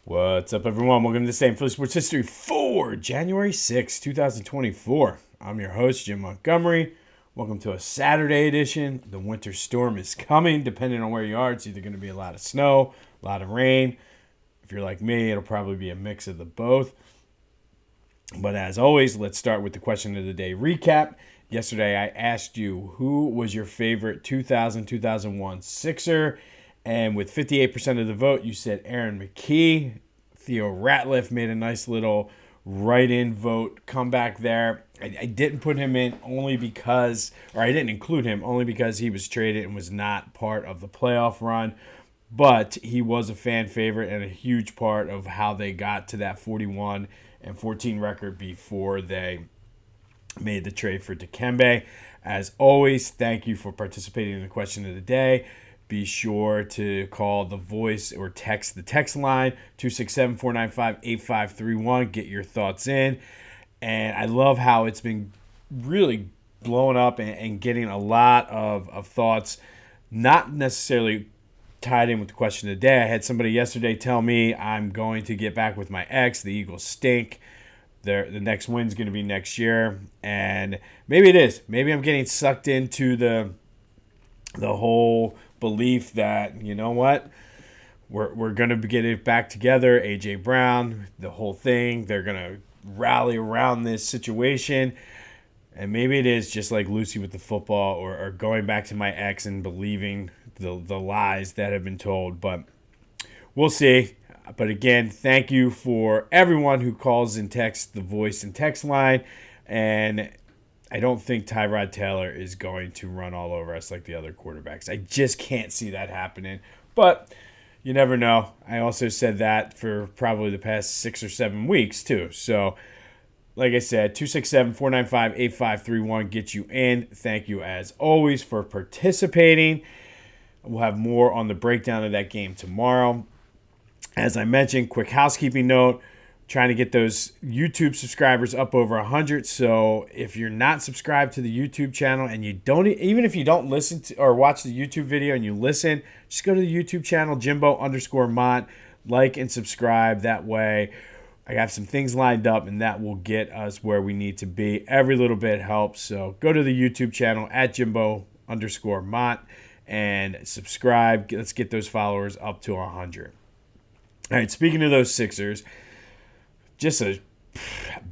What's up, everyone? Welcome to the Same Philly Sports History for January 6, 2024. I'm your host, Jim Montgomery. Welcome to a Saturday edition. The winter storm is coming. Depending on where you are, it's either going to be a lot of snow, a lot of rain. If you're like me, it'll probably be a mix of the both. But as always, let's start with the question of the day recap. Yesterday, I asked you who was your favorite 2000-2001 Sixer. And with 58% of the vote, you said Aaron McKie. Theo Ratliff made a nice little write-in vote comeback there. I didn't put him in only because, or I didn't include him only because he was traded and was not part of the playoff run. But he was a fan favorite and a huge part of how they got to that 41-14 record before they made the trade for Dikembe. As always, thank you for participating in the question of the day. Be sure to call the voice or text the text line, 267-495-8531. Get your thoughts in. And I love how it's been really blowing up and getting a lot of thoughts, not necessarily tied in with the question of the day. I had somebody yesterday tell me I'm going to get back with my ex. The Eagles stink. The next win's going to be next year. And maybe it is. Maybe I'm getting sucked into the whole belief that, you know what, we're going to get it back together. A.J. Brown, the whole thing, they're going to rally around this situation. And maybe it is just like Lucy with the football or going back to my ex and believing the lies that have been told. But we'll see. But again, thank you for everyone who calls and texts the voice and text line. And I don't think Tyrod Taylor is going to run all over us like the other quarterbacks. I just can't see that happening. But you never know. I also said that for probably the past 6 or 7 weeks too. So, like I said, 267-495-8531 gets you in. Thank you as always for participating. We'll have more on the breakdown of that game tomorrow. As I mentioned, quick housekeeping note. Trying to get those YouTube subscribers up over 100. So if you're not subscribed to the YouTube channel and you don't, even if you don't listen to or watch the YouTube video and you listen, just go to the YouTube channel, Jimbo_Mont, like and subscribe. That way I have some things lined up and that will get us where we need to be. Every little bit helps. So go to the YouTube channel at Jimbo_Mont and subscribe. Let's get those followers up to 100. All right, speaking of those Sixers, just a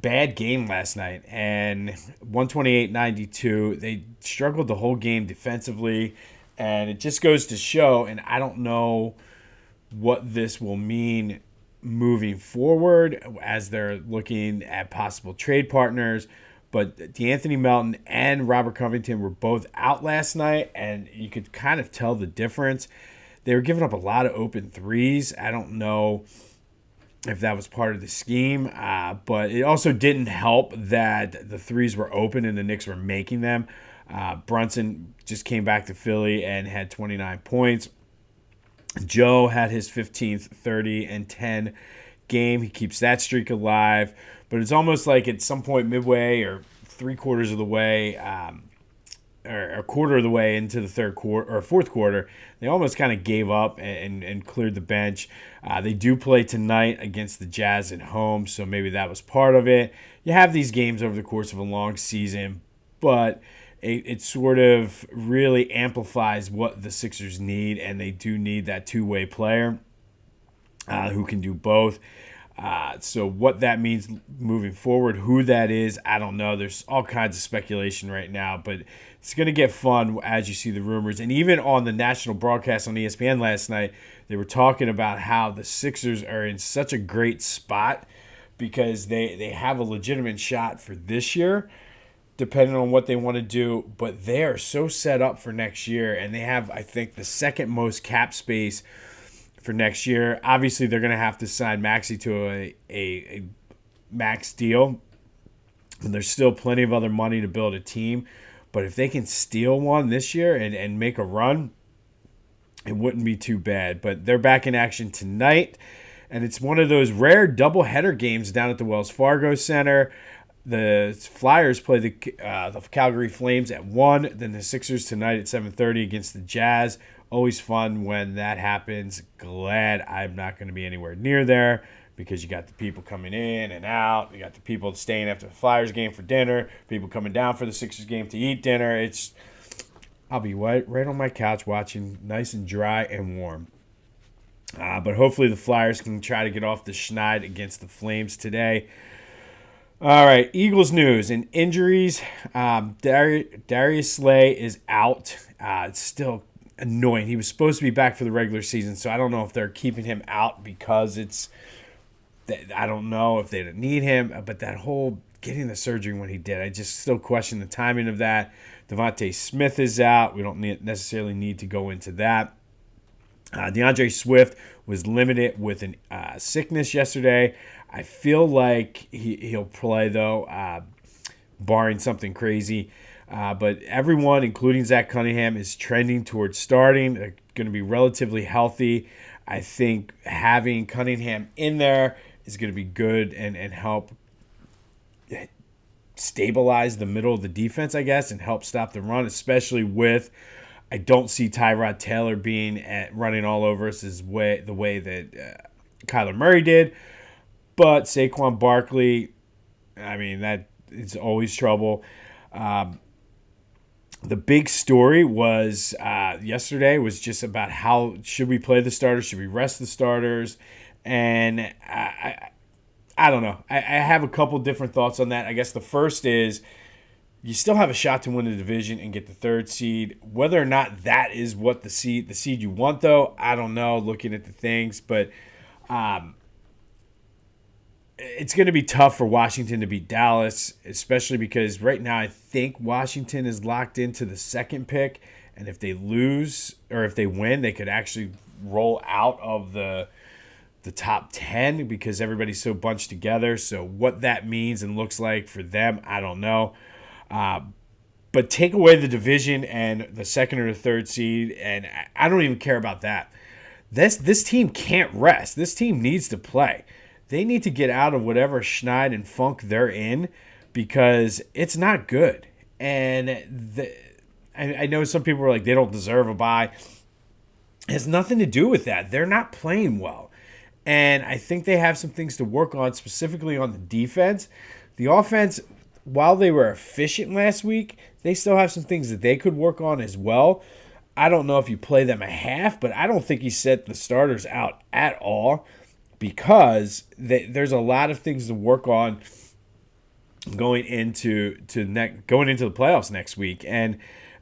bad game last night, and 128-92. They struggled the whole game defensively, and it just goes to show, and I don't know what this will mean moving forward as they're looking at possible trade partners, but DeAnthony Melton and Robert Covington were both out last night, and you could kind of tell the difference. They were giving up a lot of open threes. I don't know if that was part of the scheme, but it also didn't help that the threes were open and the Knicks were making them. Brunson just came back to Philly and had 29 points. Joe had his 15th 30 and 10 game. He keeps that streak alive, but it's almost like at some point midway or 3/4 of the way, or a quarter of the way into the third quarter or fourth quarter, they almost kind of gave up and cleared the bench. They do play tonight against the Jazz at home, so maybe that was part of it. You have these games over the course of a long season, but it sort of really amplifies what the Sixers need, and they do need that two-way player who can do both. So what that means moving forward, who that is, I don't know. There's all kinds of speculation right now, but it's going to get fun as you see the rumors. And even on the national broadcast on ESPN last night, they were talking about how the Sixers are in such a great spot because they have a legitimate shot for this year, depending on what they want to do. But they are so set up for next year, and they have, I think, the second most cap space for next year. Obviously, they're going to have to sign Maxey to a max deal. And there's still plenty of other money to build a team. But if they can steal one this year and make a run, it wouldn't be too bad. But they're back in action tonight. And it's one of those rare doubleheader games down at the Wells Fargo Center. The Flyers play the Calgary Flames at 1. Then the Sixers tonight at 7:30 against the Jazz. Always fun when that happens. Glad I'm not going to be anywhere near there because you got the people coming in and out. You got the people staying after the Flyers game for dinner. People coming down for the Sixers game to eat dinner. I'll be right on my couch watching, nice and dry and warm. But hopefully the Flyers can try to get off the schneid against the Flames today. All right, Eagles news and injuries. Darius Slay is out. It's still annoying. He was supposed to be back for the regular season, so I don't know if they're keeping him out because I don't know if they didn't need him. But that whole getting the surgery when he did, I just still question the timing of that. Devonta Smith is out. We don't necessarily need to go into that. DeAndre Swift was limited with a sickness yesterday. I feel like he'll play, though, barring something crazy. But everyone, including Zach Cunningham, is trending towards starting. They're going to be relatively healthy. I think having Cunningham in there is going to be good and help stabilize the middle of the defense, I guess, and help stop the run, especially with – I don't see Tyrod Taylor running all over us the way that Kyler Murray did. But Saquon Barkley, I mean, that is always trouble. The big story was yesterday was just about how should we play the starters, should we rest the starters, and I don't know. I have a couple different thoughts on that. I guess the first is, you still have a shot to win the division and get the third seed. Whether or not that is what the seed you want, though, I don't know, looking at the things. But it's going to be tough for Washington to beat Dallas, especially because right now I think Washington is locked into the second pick. And if they lose or if they win, they could actually roll out of the top 10 because everybody's so bunched together. So what that means and looks like for them, I don't know. But take away the division and the second or the third seed, and I don't even care about that. This team can't rest. This team needs to play. They need to get out of whatever schneid and funk they're in because it's not good. And I know some people are like, they don't deserve a bye. It has nothing to do with that. They're not playing well. And I think they have some things to work on, specifically on the defense. The offense, while they were efficient last week, they still have some things that they could work on as well. I don't know if you play them a half, but I don't think you set the starters out at all because there's a lot of things to work on going into the playoffs next week. And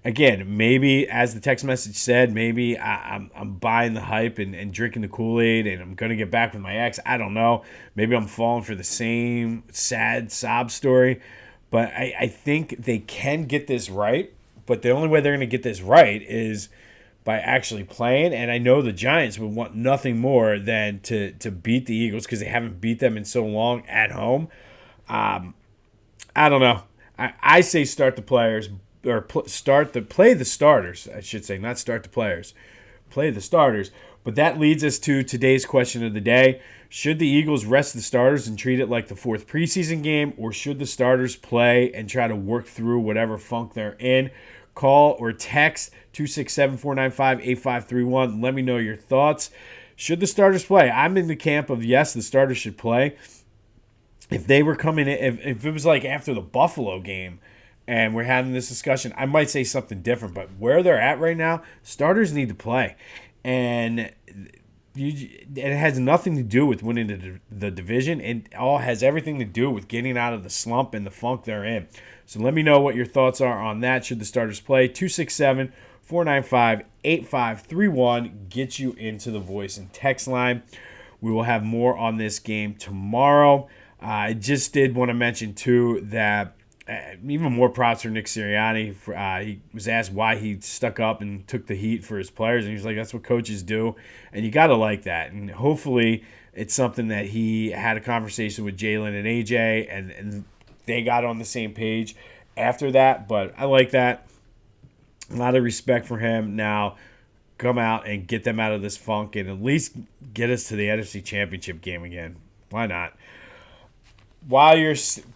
again, maybe as the text message said, maybe I'm buying the hype and drinking the Kool-Aid and I'm going to get back with my ex. I don't know. Maybe I'm falling for the same sad sob story. But I think they can get this right. But the only way they're going to get this right is by actually playing. And I know the Giants would want nothing more than to beat the Eagles because they haven't beat them in so long at home. I don't know. I say start the players or play the starters. I should say, not start the players. Play the starters. But that leads us to today's question of the day. Should the Eagles rest the starters and treat it like the fourth preseason game, or should the starters play and try to work through whatever funk they're in? Call or text 267-495-8531. Let me know your thoughts. Should the starters play? I'm in the camp of yes, the starters should play. If they were coming in, if it was like after the Buffalo game and we're having this discussion, I might say something different. But where they're at right now, starters need to play. And it has nothing to do with winning the division. It all has everything to do with getting out of the slump and the funk they're in. So let me know what your thoughts are on that. Should the starters play? 267-495-8531. Get you into the voice and text line. We will have more on this game tomorrow. I just did want to mention, too, that even more props for Nick Sirianni. He was asked why he stuck up and took the heat for his players, and he's like, that's what coaches do, and you got to like that. And hopefully it's something that he had a conversation with Jalen and AJ, and they got on the same page after that. But I like that. A lot of respect for him. Now come out and get them out of this funk and at least get us to the NFC Championship game again. Why not? While you're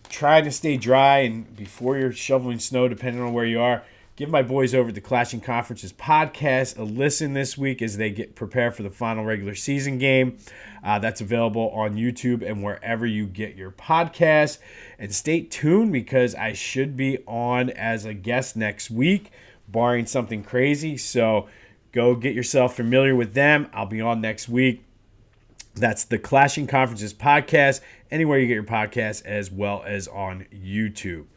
trying to stay dry and before you're shoveling snow, depending on where you are, give my boys over at the Clashing Conferences podcast a listen this week as they get prepared for the final regular season game. That's available on YouTube and wherever you get your podcasts. And stay tuned because I should be on as a guest next week, barring something crazy. So go get yourself familiar with them. I'll be on next week. That's the Clashing Conferences podcast, anywhere you get your podcasts, as well as on YouTube.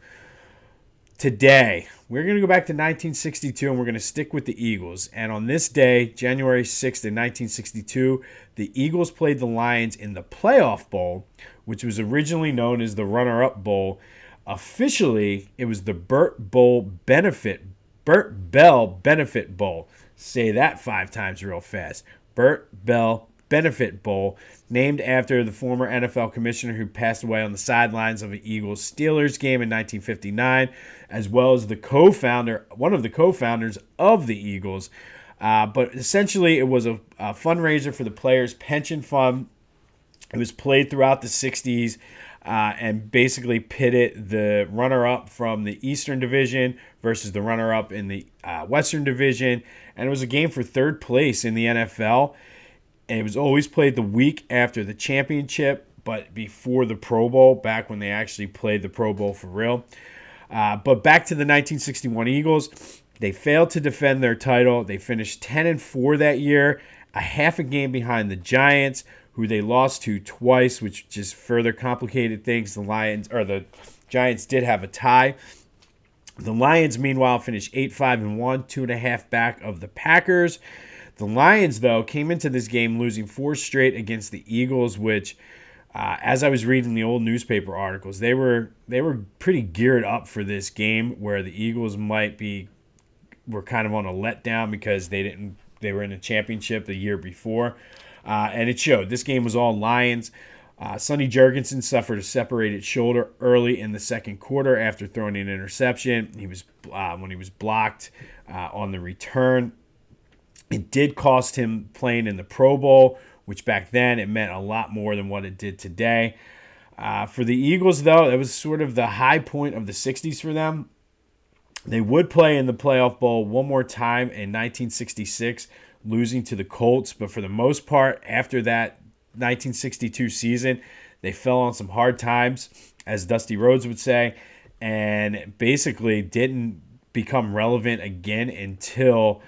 Today, we're going to go back to 1962, and we're going to stick with the Eagles. And on this day, January 6th in 1962, the Eagles played the Lions in the Playoff Bowl, which was originally known as the Runner-Up Bowl. Officially, it was the Burt Bell Benefit Bowl. Say that 5 times real fast. Burt Bell Benefit Bowl, named after the former NFL commissioner who passed away on the sidelines of an Eagles-Steelers game in 1959, as well as one of the co-founders of the Eagles. But essentially, it was a fundraiser for the players' pension fund. It was played throughout the 60s and basically pitted the runner-up from the Eastern Division versus the runner-up in the Western Division. And it was a game for third place in the NFL. And it was always played the week after the championship, but before the Pro Bowl, back when they actually played the Pro Bowl for real. But back to the 1961 Eagles, they failed to defend their title. They finished 10-4 that year, a half a game behind the Giants, who they lost to twice, which just further complicated things. The Giants did have a tie. The Lions, meanwhile, finished 8-5-1, 2.5 back of the Packers. The Lions, though, came into this game losing 4 straight against the Eagles, which, as I was reading the old newspaper articles, they were pretty geared up for this game, where the Eagles were kind of on a letdown because they were in a championship the year before, and it showed. This game was all Lions. Sonny Jurgensen suffered a separated shoulder early in the second quarter after throwing an interception. When he was blocked on the return. It did cost him playing in the Pro Bowl, which back then it meant a lot more than what it did today. For the Eagles, though, it was sort of the high point of the 60s for them. They would play in the Playoff Bowl one more time in 1966, losing to the Colts. But for the most part, after that 1962 season, they fell on some hard times, as Dusty Rhodes would say, and basically didn't become relevant again until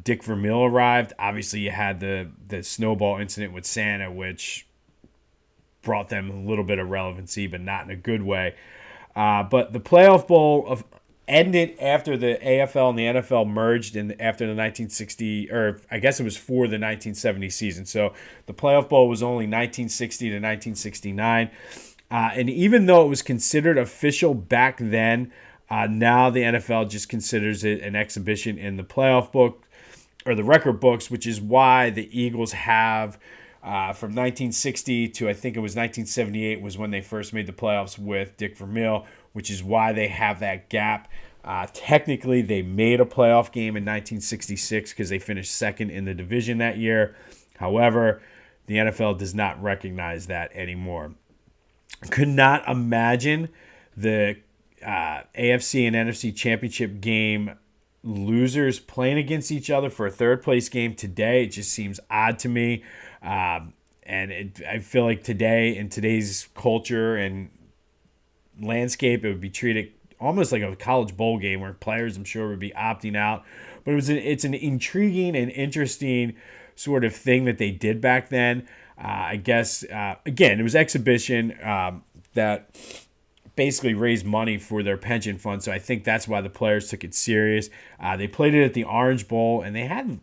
Dick Vermeil arrived. Obviously, you had the snowball incident with Santa, which brought them a little bit of relevancy, but not in a good way. But the Playoff Bowl ended after the AFL and the NFL merged after the 1960, or I guess it was for the 1970 season. So the Playoff Bowl was only 1960 to 1969. And even though it was considered official back then, now the NFL just considers it an exhibition in the playoff book or the record books, which is why the Eagles have from 1960 to I think it was 1978 was when they first made the playoffs with Dick Vermeil, which is why they have that gap. Technically, they made a playoff game in 1966 because they finished second in the division that year. However, the NFL does not recognize that anymore. Could not imagine the AFC and NFC championship game losers playing against each other for a third place game today. It just seems odd to me. I feel like today, in today's culture and landscape, it would be treated almost like a college bowl game where players, I'm sure, would be opting out. But it's an intriguing and interesting sort of thing that they did back then. I guess, again, it was exhibition that basically raised money for their pension fund. So I think that's why the players took it serious. They played it at the Orange Bowl, and they had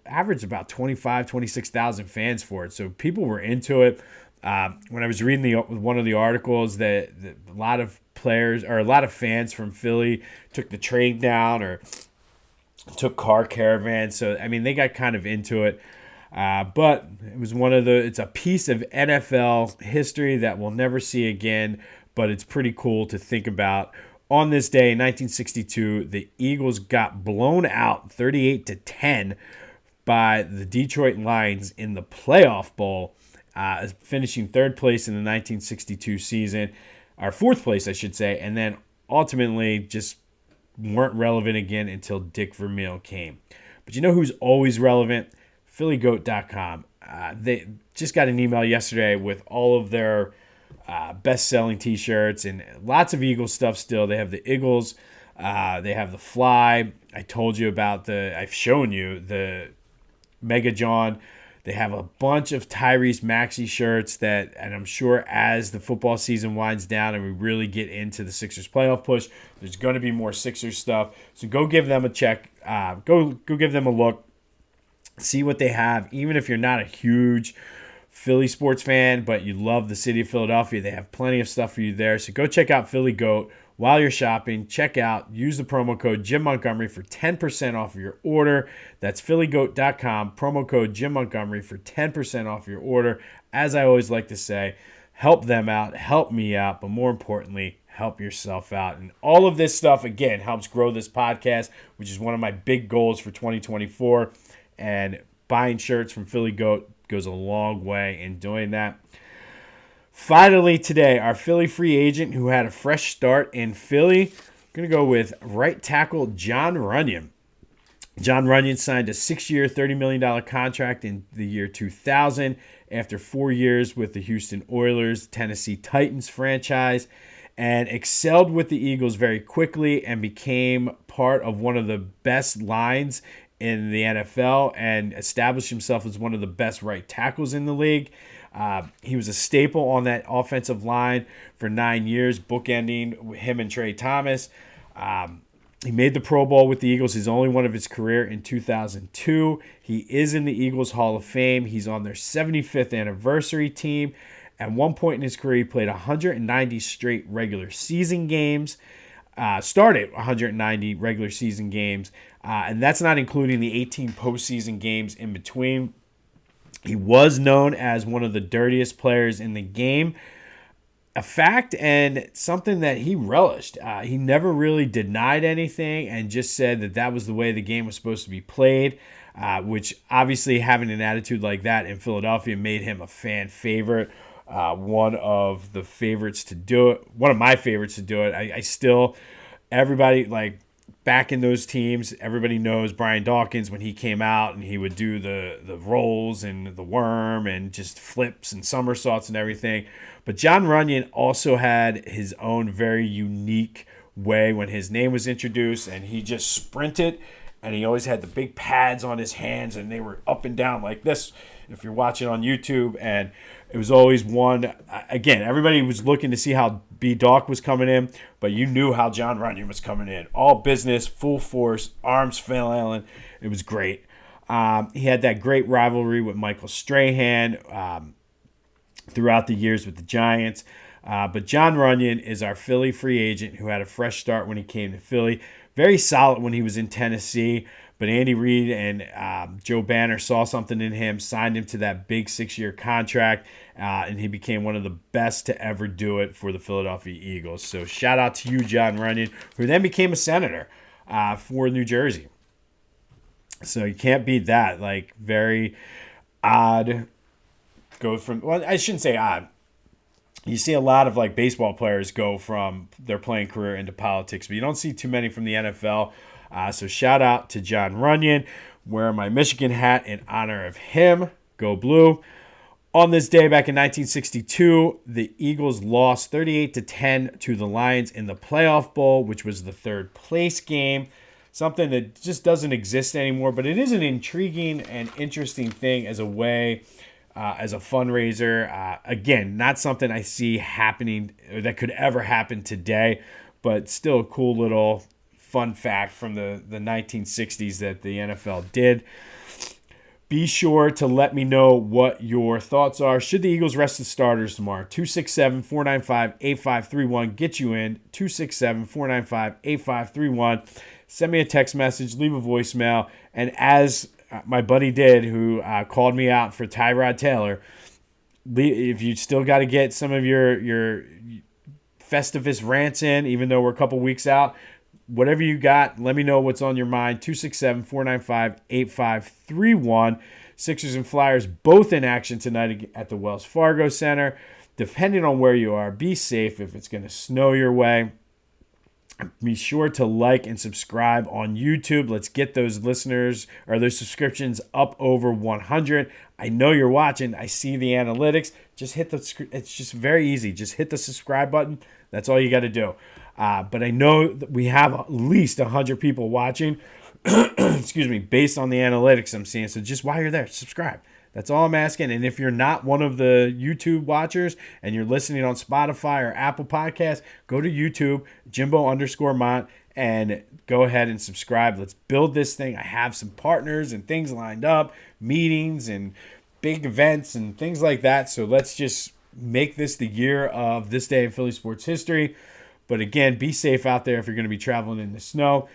averaged about 26,000 fans for it. So people were into it. When I was reading one of the articles, that a lot of players or a lot of fans from Philly took the train down or took car caravans. So, I mean, they got kind of into it. But it was it's a piece of NFL history that we'll never see again, but it's pretty cool to think about. On this day in 1962, the Eagles got blown out 38-10 by the Detroit Lions in the Playoff Bowl, finishing third place in the 1962 season, or fourth place, I should say, and then ultimately just weren't relevant again until Dick Vermeil came. But you know who's always relevant? PhillyGoat.com. They just got an email yesterday with all of their best-selling T-shirts and lots of Eagles stuff still. They have the Eagles. They have the Fly. I told you about I've shown you the Mega John. They have a bunch of Tyrese Maxey shirts and I'm sure as the football season winds down and we really get into the Sixers playoff push, there's going to be more Sixers stuff. So go give them a check. Go give them a look. See what they have. Even if you're not a huge Philly sports fan, but you love the city of Philadelphia, they have plenty of stuff for you there. So go check out Philly Goat. While you're shopping, use the promo code Jim Montgomery for 10% off of your order. That's phillygoat.com, promo code Jim Montgomery for 10% off your order. As I always like to say, help them out, help me out, but more importantly, help yourself out. And all of this stuff, again, helps grow this podcast, which is one of my big goals for 2024. And buying shirts from Philly Goat goes a long way in doing that. Finally today, our Philly free agent who had a fresh start in Philly. I'm going to go with right tackle Jon Runyan. Jon Runyan signed a 6-year, $30 million contract in the year 2000 after 4 years with the Houston Oilers, Tennessee Titans franchise, and excelled with the Eagles very quickly and became part of one of the best lines in the NFL and established himself as one of the best right tackles in the league. He was a staple on that offensive line for 9 years, bookending him and Trey Thomas. He made the Pro Bowl with the Eagles, his only one of his career in 2002. He is in the Eagles Hall of Fame. He's on their 75th anniversary team. At one point in his career, he played 190 straight regular season games. Started 190 regular season games, and that's not including the 18 postseason games in between. He was known as one of the dirtiest players in the game. A fact and something that he relished. He never really denied anything and just said that was the way the game was supposed to be played, which obviously having an attitude like that in Philadelphia made him a fan favorite. One of the favorites to do it. One of my favorites to do it. I still, everybody, like, back in those teams, everybody knows Brian Dawkins when he came out and he would do the rolls and the worm and just flips and somersaults and everything. But Jon Runyan also had his own very unique way when his name was introduced, and he just sprinted, and he always had the big pads on his hands, and they were up and down like this if you're watching on YouTube. And it was always one, again, everybody was looking to see how B-Dawk was coming in, but you knew how Jon Runyan was coming in. All business, full force, arms flailing. It was great. He had that great rivalry with Michael Strahan throughout the years with the Giants. But Jon Runyan is our Philly free agent who had a fresh start when he came to Philly. Very solid when he was in Tennessee. But Andy Reid and Joe Banner saw something in him, signed him to that big 6-year contract, and he became one of the best to ever do it for the Philadelphia Eagles. So shout out to you, Jon Runyan, who then became a senator for New Jersey. So you can't beat that. Like, very odd. Go from, well, I shouldn't say odd. You see a lot of, like, baseball players go from their playing career into politics, but you don't see too many from the NFL. So shout out to Jon Runyan. Wearing my Michigan hat in honor of him. Go Blue. On this day back in 1962, the Eagles lost 38-10 to the Lions in the playoff bowl, which was the third place game. Something that just doesn't exist anymore, but it is an intriguing and interesting thing as a way, as a fundraiser. Again, not something I see happening or that could ever happen today, but still a cool little fun fact from the 1960s that the NFL did. Be sure to let me know what your thoughts are. Should the Eagles rest the starters tomorrow? 267-495-8531. Get you in. 267-495-8531. Send me a text message. Leave a voicemail. And as my buddy did, who called me out for Tyrod Taylor, if you still got to get some of your Festivus rants in, even though we're a couple weeks out, whatever you got, let me know what's on your mind. 267-495-8531. Sixers and Flyers both in action tonight at the Wells Fargo Center. Depending on where you are, be safe if it's going to snow your way. Be sure to like and subscribe on YouTube. Let's get those listeners or those subscriptions up over 100. I know you're watching. I see the analytics. Just hit it's just very easy. Just hit the subscribe button. That's all you got to do. But I know that we have at least 100 people watching. Excuse me, based on the analytics I'm seeing. So just while you're there, subscribe. That's all I'm asking. And if you're not one of the YouTube watchers and you're listening on Spotify or Apple Podcasts, go to YouTube, Jimbo_Mont, and go ahead and subscribe. Let's build this thing. I have some partners and things lined up, meetings and big events and things like that. So let's just make this the year of this day in Philly sports history. But again, be safe out there if you're going to be traveling in the snow.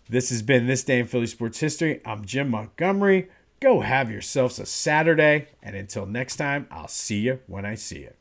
This has been This Day in Philly Sports History. I'm Jim Montgomery. Go have yourselves a Saturday. And until next time, I'll see you when I see you.